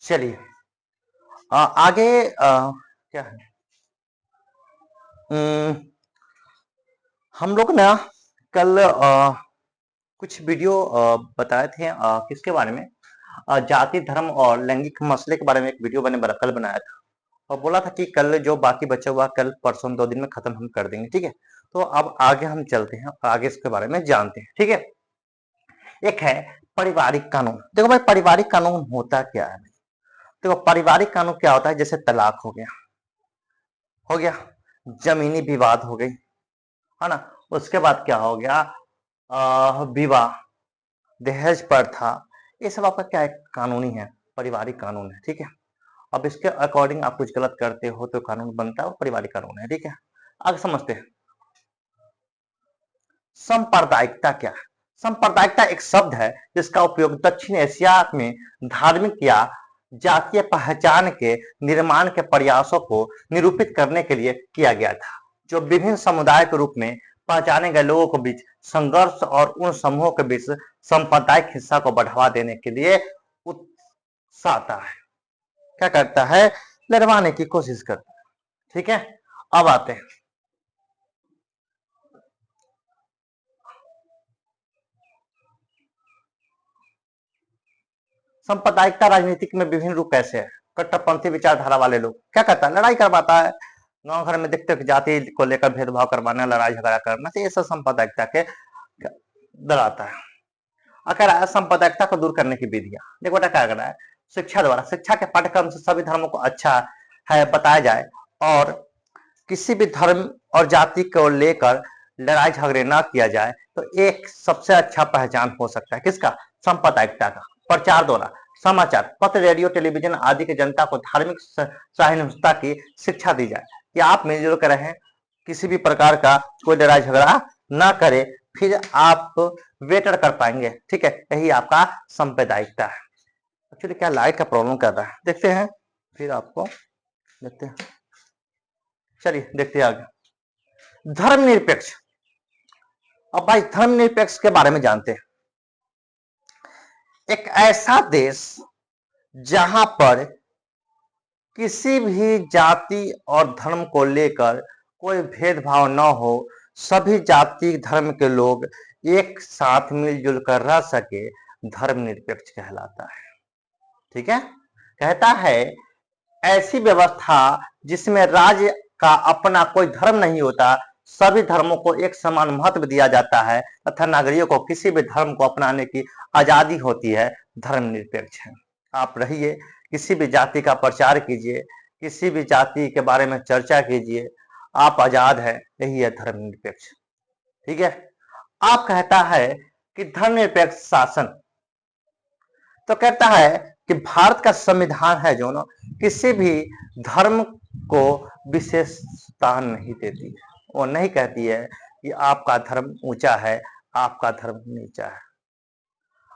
चलिए आगे क्या है। उम, हम लोग ना कल कुछ वीडियो बताए थे किसके बारे में, जाति धर्म और लैंगिक मसले के बारे में एक वीडियो कल बनाया था और बोला था कि कल जो बाकी बचा हुआ कल परसों 2 दिन में खत्म हम कर देंगे। ठीक है, तो अब आगे हम चलते हैं, आगे इसके बारे में जानते हैं। ठीक है, एक है पारिवारिक कानून। देखो भाई, पारिवारिक कानून होता क्या है। देखो, पारिवारिक कानून क्या होता है, जैसे तलाक हो गया जमीनी विवाद हो गई, है ना। उसके बाद क्या हो गया, विवाह, दहेज प्रथा, ये सब आपका क्या है, कानूनी है, पारिवारिक कानून है। ठीक है, अब इसके अकॉर्डिंग आप कुछ गलत करते हो तो कानून बनता है और पारिवारिक कानून है। ठीक है, आगे समझते हैं। सांप्रदायिकता क्या है। सांप्रदायिकता एक शब्द है जिसका उपयोग दक्षिण एशिया में धार्मिक या जातीय पहचान के निर्माण के प्रयासों को निरूपित करने के लिए किया गया था, जो विभिन्न समुदाय के रूप में पहचाने गए लोगों के बीच संघर्ष और उन समूहों के बीच सांप्रदायिक हिस्सा को बढ़ावा देने के लिए उत्साहता है, क्या करता है, लड़वाने की कोशिश करता है। ठीक है, अब आते हैं सांप्रदायिकता। राजनीतिक में विभिन्न रूप कैसे है। कट्टरपंथी विचारधारा वाले लोग क्या करता है, लड़ाई करवाता है। गांव घर में देखते हो जाति को लेकर भेदभाव करवाना, लड़ाई झगड़ा करना, तो ये सब सांप्रदायिकता के डराता है। अगर सांप्रदायिकता को दूर करने की विधियां, देखो बेटा क्या करना है, शिक्षा द्वारा, शिक्षा के पाठ्यक्रम से सभी धर्मों को अच्छा है बताया जाए और किसी भी धर्म और जाति को लेकर लड़ाई झगड़े ना किया जाए, तो एक सबसे अच्छा पहचान हो सकता है किसका, सांप्रदायिकता का। प्रचार द्वारा समाचार पत्र, रेडियो, टेलीविजन आदि के जनता को धार्मिक सहिष्णुता की शिक्षा दी जाए कि आप मिलजुल कर रहें, किसी भी प्रकार का कोई लड़ाई झगड़ा ना करे, फिर आप बेटर कर पाएंगे। ठीक है, यही आपका सांप्रदायिकता है। एक्चुअली क्या लाइट का प्रॉब्लम कर रहा है, देखते हैं फिर आपको देखते हैं। चलिए देखते हैं आगे। धर्मनिरपेक्ष। अब भाई धर्मनिरपेक्ष के बारे में जानते हैं। एक ऐसा देश जहां पर किसी भी जाति और धर्म को लेकर कोई भेदभाव न हो, सभी जाति धर्म के लोग एक साथ मिलजुल कर रह सके, धर्मनिरपेक्ष कहलाता है। ठीक है, कहता है ऐसी व्यवस्था जिसमें राज्य का अपना कोई धर्म नहीं होता, सभी धर्मों को एक समान महत्व दिया जाता है तथा नागरिकों को किसी भी धर्म को अपनाने की आजादी होती है, धर्मनिरपेक्ष है। आप रहिए, किसी भी जाति का प्रचार कीजिए, किसी भी जाति के बारे में चर्चा कीजिए, आप आजाद है, यही है धर्मनिरपेक्ष। ठीक है, आप कहता है कि धर्मनिरपेक्ष शासन, तो कहता है कि भारत का संविधान है जो ना किसी भी धर्म को विशेष स्थान नहीं देती है। वो नहीं कहती है कि आपका धर्म ऊंचा है, आपका धर्म नीचा है।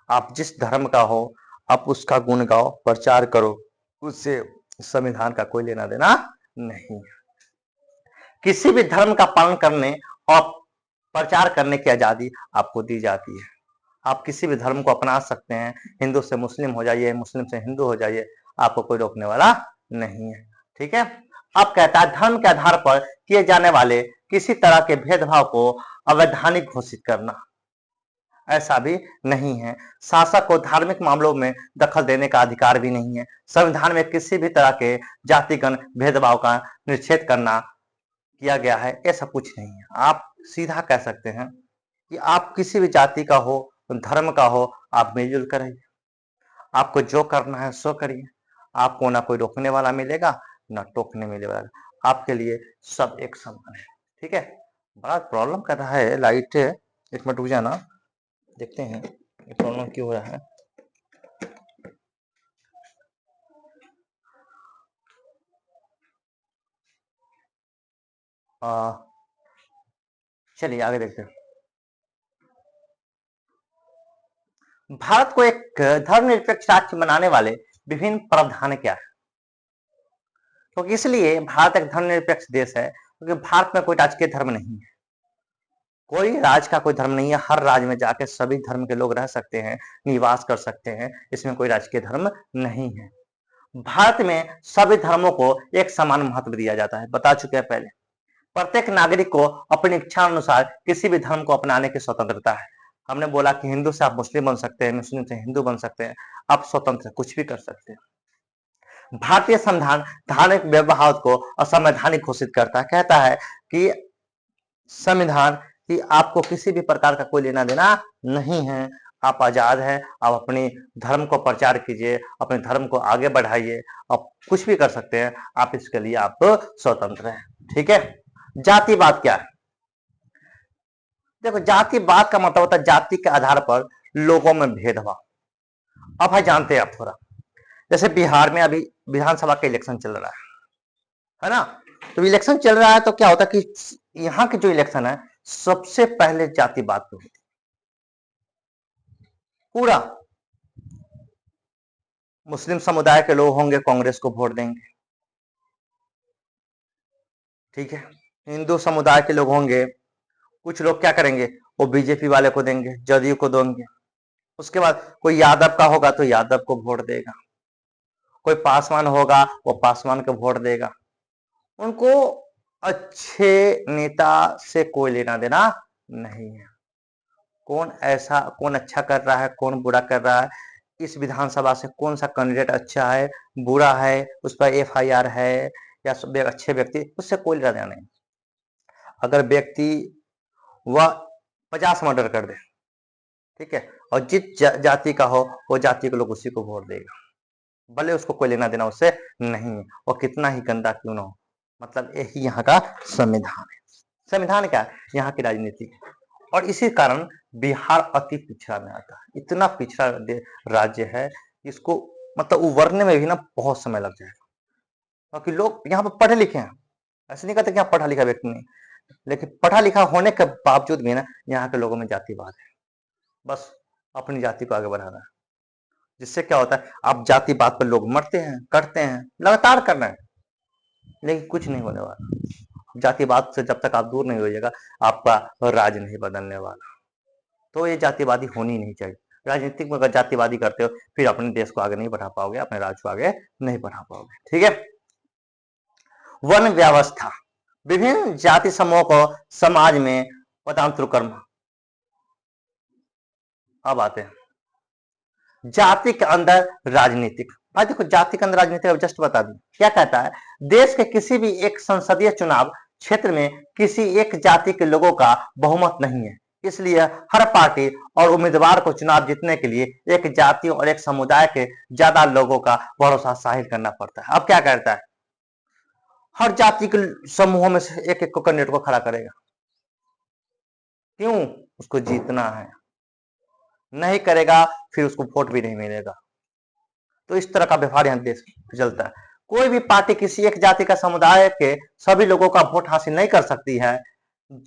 आप जिस धर्म का हो आप उसका गुण गाओ, प्रचार करो, उससे संविधान का कोई लेना देना नहीं। किसी भी धर्म का पालन करने और प्रचार करने की आजादी आपको दी जाती है। आप किसी भी धर्म को अपना सकते हैं, हिंदू से मुस्लिम हो जाइए, मुस्लिम से हिंदू हो जाइए, आपको कोई रोकने वाला नहीं है। ठीक है, अब कहता है धर्म के आधार पर किए जाने वाले किसी तरह के भेदभाव को अवैधानिक घोषित करना, ऐसा भी नहीं है। शासक को धार्मिक मामलों में दखल देने का अधिकार भी नहीं है। संविधान में किसी भी तरह के जातिगत भेदभाव का निषेध करना किया गया है, ऐसा कुछ नहीं है। आप सीधा कह सकते हैं कि आप किसी भी जाति का हो, धर्म का हो, आप मिलजुल कर रहिए, आपको जो करना है सो करिए, आपको ना कोई रोकने वाला मिलेगा ना टोकने मिलेगा, आपके लिए सब एक समान है। ठीक है, बड़ा प्रॉब्लम कर रहा है लाइट, एक मिनट रुक जाना, देखते हैं ये प्रॉब्लम क्यों हो रहा है। चलिए आगे देखते हैं। भारत को एक धर्मनिरपेक्ष राष्ट्र बनाने वाले विभिन्न प्रावधान क्या है। तो इसलिए भारत एक धर्मनिरपेक्ष देश है क्योंकि भारत में कोई राजकीय धर्म नहीं है, कोई राज का कोई धर्म नहीं है। हर राज्य में जाके सभी धर्म के लोग रह सकते हैं, निवास कर सकते हैं, इसमें कोई राजकीय धर्म नहीं है। भारत में सभी धर्मों को एक समान महत्व दिया जाता है, बता चुके हैं पहले। प्रत्येक नागरिक को अपनी इच्छा अनुसार किसी भी धर्म को अपनाने की स्वतंत्रता है। हमने बोला कि हिंदू से आप मुस्लिम बन सकते हैं, मुस्लिम से हिंदू बन सकते हैं, आप स्वतंत्र कुछ भी कर सकते हैं। भारतीय संविधान धार्मिक व्यवहार को असंवैधानिक घोषित करता है, कहता है कि संविधान कि आपको किसी भी प्रकार का कोई लेना देना नहीं है, आप आजाद हैं, आप अपनी धर्म को प्रचार कीजिए, अपने धर्म को आगे बढ़ाइए, आप कुछ भी कर सकते हैं, आप इसके लिए आप स्वतंत्र हैं। ठीक है। जातिवाद क्या है? देखो, जातिवाद का मतलब होता है जाति के आधार पर लोगों में भेदभाव। अब भाई जानते हैं आप थोड़ा, जैसे बिहार में अभी विधानसभा का इलेक्शन चल रहा है ना? तो इलेक्शन चल रहा है तो क्या होता है कि यहाँ के जो इलेक्शन है सबसे पहले जातिवाद पे होती है। पूरा मुस्लिम समुदाय के लोग होंगे कांग्रेस को वोट देंगे, ठीक है। हिंदू समुदाय के लोग होंगे, कुछ लोग क्या करेंगे, वो बीजेपी वाले को देंगे, जदयू को देंगे। उसके बाद कोई यादव का होगा तो यादव को वोट देगा, कोई पासवान होगा वो पासवान को वोट देगा। उनको अच्छे नेता से कोई लेना देना नहीं है। कौन अच्छा कर रहा है, कौन बुरा कर रहा है, इस विधानसभा से कौन सा कैंडिडेट अच्छा है बुरा है, उस पर एफआईआर है या अच्छे व्यक्ति, उससे कोई लेना देना नहीं। अगर व्यक्ति वह 50 मर्डर कर दे, ठीक है, और जिस जाति का हो वो जाति के लोग उसी को वोट देगा, भले उसको कोई लेना देना उससे नहीं है, और कितना ही गंदा क्यों ना हो। मतलब यही यहाँ का संविधान है। संविधान क्या है? यहाँ की राजनीति। और इसी कारण बिहार अति पिछड़ा में आता है। इतना पिछड़ा राज्य है, इसको मतलब उभरने में भी ना बहुत समय लग जाएगा, क्योंकि लोग यहाँ पर पढ़े लिखे हैं। ऐसे नहीं कहते कि यहाँ पढ़ा लिखा व्यक्ति नहीं, लेकिन पढ़ा लिखा होने के बावजूद भी ना यहाँ के लोगों में जातिवाद है, बस अपनी जाति को आगे बढ़ाना है। जिससे क्या होता है, आप जातिवाद पर लोग मरते हैं, करते हैं, लगातार कर रहे हैं, लेकिन कुछ नहीं होने वाला। जातिवाद से जब तक आप दूर नहीं होइएगा, आपका राज नहीं बदलने वाला। तो ये जातिवादी होनी नहीं चाहिए। राजनीतिक में अगर जातिवादी करते हो फिर अपने देश को आगे नहीं बढ़ा पाओगे, अपने राज्य को आगे नहीं बढ़ा पाओगे। ठीक है। वन व्यवस्था, विभिन्न जाति समूहों को समाज में पदानुक्रम। अब आते हैं जाति के अंदर राजनीतिक। भाई देखो, जाति के अंदर राजनीतिक जस्ट बता दी क्या कहता है, देश के किसी भी एक संसदीय चुनाव क्षेत्र में किसी एक जाति के लोगों का बहुमत नहीं है, इसलिए हर पार्टी और उम्मीदवार को चुनाव जीतने के लिए एक जाति और एक समुदाय के ज्यादा लोगों का भरोसा जाहिर करना पड़ता है। अब क्या करता है, हर जाति के समूहों में से एक एक को कैंडिडेट को खड़ा करेगा। क्यों? उसको जीतना है, नहीं करेगा फिर उसको वोट भी नहीं मिलेगा। तो इस तरह का व्यवहार यहाँ देश चलता है। कोई भी पार्टी किसी एक जाति का समुदाय के सभी लोगों का वोट हासिल नहीं कर सकती है।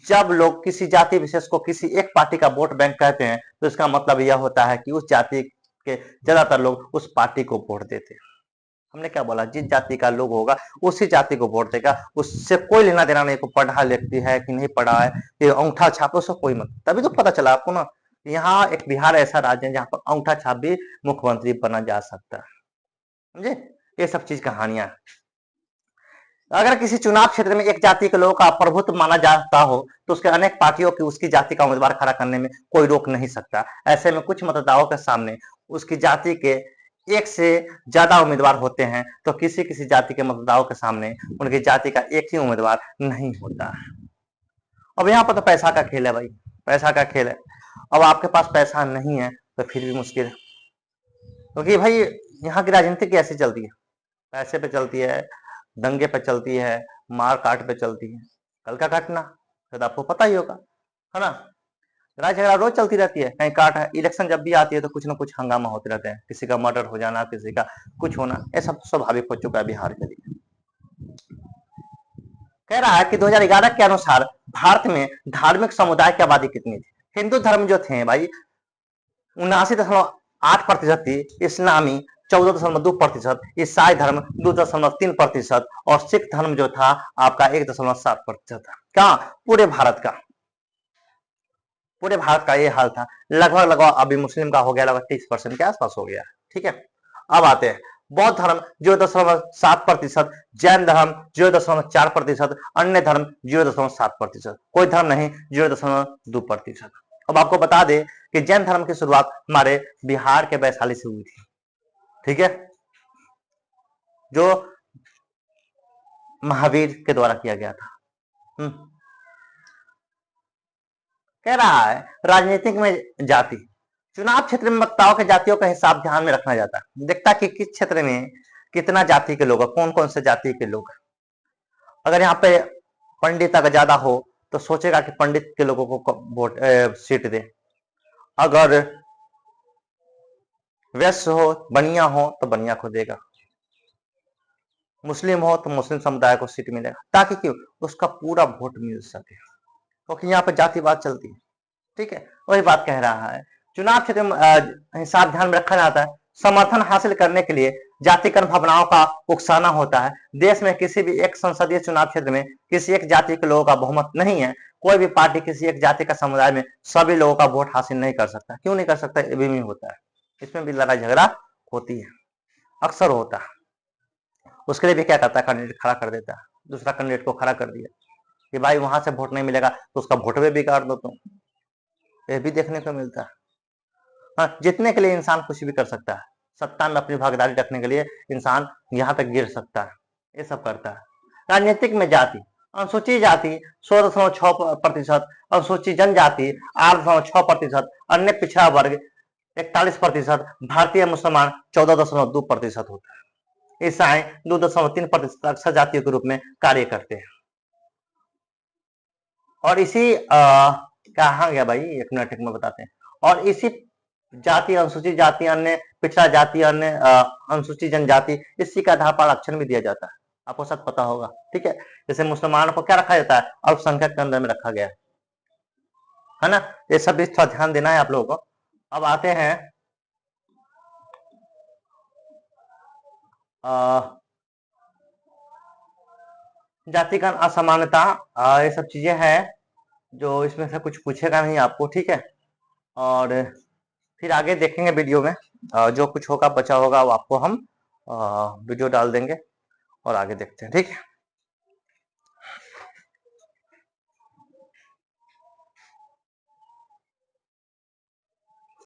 जब लोग किसी जाति विशेष को किसी एक पार्टी का वोट बैंक कहते हैं तो इसका मतलब यह होता है कि उस जाति के ज्यादातर लोग उस पार्टी को वोट देते हैं। हमने क्या बोला, जिस जाति का लोग होगा उसी जाति को वोट देगा, उससे कोई लेना देना नहीं, को पढ़ा लिखती है कि नहीं पढ़ा है, कि अंगूठा छाप, उससे कोई मत। तभी तो पता चला आपको ना, यहाँ एक बिहार ऐसा राज्य है जहाँ पर अंगूठा छाप भी मुख्यमंत्री बना जा सकता है। समझे? ये सब चीज कहानियां। अगर किसी चुनाव क्षेत्र में एक जाति के लोगों का प्रभुत्व माना जाता हो तो उसके अनेक पार्टियों की उसकी जाति का उम्मीदवार खड़ा करने में कोई रोक नहीं सकता। ऐसे में कुछ मतदाताओं के सामने उसकी जाति के एक से ज्यादा उम्मीदवार होते हैं तो किसी किसी जाति के मतदाताओं के सामने उनकी जाति का एक ही उम्मीदवार नहीं होता है। अब यहाँ पर तो पैसा का खेल है भाई, पैसा का खेल है। अब आपके पास पैसा नहीं है तो फिर भी मुश्किल है, क्योंकि भाई यहाँ की राजनीति कैसे चलती है, पैसे पे चलती है, दंगे पे चलती है, मार काट पे चलती है। कल का घटना शायद आपको पता ही होगा, है ना? लड़ाई झगड़ा रोज चलती रहती है, कहीं काट है। इलेक्शन जब भी आती है तो कुछ ना कुछ हंगामा होते रहते हैं, किसी का मर्डर हो जाना, किसी का कुछ होना, ये सब स्वाभाविक हो चुका है बिहार के लिए। कह रहा है कि 2011 के अनुसार भारत में धार्मिक समुदाय की आबादी कितनी थी? हिंदू धर्म जो थे भाई 79.8% थी, इस्लामी 14.2%, ईसाई धर्म 2.3% और सिख धर्म जो था आपका 1.7% था। क्या पूरे भारत का? पूरे भारत का ये हाल था। लगभग लगभग अभी मुस्लिम का हो गया लगभग 30% के आसपास हो गया। ठीक है। अब आते हैं बौद्ध धर्म 0.7%, जैन धर्म 0.4%, अन्य धर्म 0.7%, कोई धर्म नहीं 0.2%। अब आपको बता दें कि जैन धर्म की शुरुआत हमारे बिहार के वैशाली से हुई थी, ठीक है, जो महावीर के द्वारा किया गया था। कह रहा है राजनीतिक में जाति, चुनाव क्षेत्र में वक्ताओं के जातियों का हिसाब ध्यान में रखना जाता है, देखता कि किस क्षेत्र में कितना जाति के लोग हैं, कौन कौन से जाति के लोग हैं। अगर यहाँ पे पंडित अगर ज्यादा हो तो सोचेगा कि पंडित के लोगों को वोट सीट दे, अगर वैश्य हो बनिया हो तो बनिया को देगा, मुस्लिम हो तो मुस्लिम समुदाय को सीट मिलेगा, ताकि क्यों उसका पूरा वोट मिल सके, क्योंकि यहाँ पे जातिवाद चलती है, ठीक है। वही बात कह रहा है, चुनाव क्षेत्र में हिसाब ध्यान में रखा जाता है, समर्थन हासिल करने के लिए जातिगत भावनाओं का उकसाना होता है। देश में किसी भी एक संसदीय चुनाव क्षेत्र में किसी एक जाति के लोगों का बहुमत नहीं है, कोई भी पार्टी किसी एक जाति का समुदाय में सभी लोगों का वोट हासिल नहीं कर सकता। क्यों नहीं कर सकता? ये भी होता है, इसमें भी लड़ाई झगड़ा होती है, अक्सर होता है। उसके लिए भी क्या करता है, कैंडिडेट खड़ा कर देता है, दूसरा कैंडिडेट को खड़ा कर दिया कि भाई वहां से वोट नहीं मिलेगा तो उसका वोट भी बिगाड़ दो तुम, ये भी देखने को मिलता है। हाँ, जीतने के लिए इंसान कुछ भी कर सकता है, सत्ता में अपनी भागीदारी रखने के लिए इंसान यहाँ तक गिर सकता है, ये सब करता है। राजनीतिक में जाति, अनुसूचित जाति 16.6%, अनुसूचित जनजाति 8.6%, अन्य पिछड़ा वर्ग 41%, भारतीय मुसलमान 14.2% होता है, ईसाई 2.3% अक्सर जातियों के रूप में कार्य करते हैं। और इसी कहाँ गया भाई, एक मिनट में बताते हैं। और इसी जाति, अनुसूचित जाति, अन्य पिछड़ा जाति, अन्य अनुसूचित जनजाति, इसी के आधार पर आरक्षण भी दिया जाता है, आपको सब पता होगा, ठीक है। जैसे मुसलमानों को क्या रखा जाता है, अल्पसंख्यक के अंदर में रखा गया है ना, ये सब भी थोड़ा ध्यान देना है आप लोगों को। अब आते हैं जातिगत असमानता, ये सब चीजें हैं जो इसमें से कुछ पूछेगा नहीं आपको, ठीक है। और फिर आगे देखेंगे वीडियो में, जो कुछ होगा बचा होगा वो आपको हम वीडियो डाल देंगे और आगे देखते हैं, ठीक है।